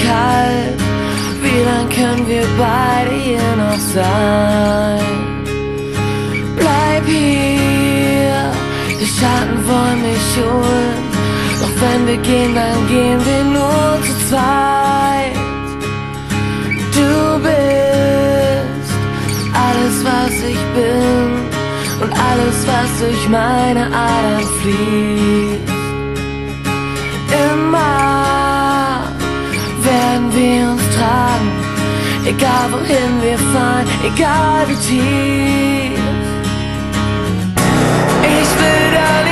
kalt. Wie lang können wir beide hier noch sein? Bleib hier, die Schatten wollen mich holen. Doch wenn wir gehen, dann gehen wir nur zu zweit. Du bist alles, was ich bin und alles, was durch meine Adern fließt. Immer werden wir uns tragen, egal wohin wir fahren, egal wie tief. Ich will da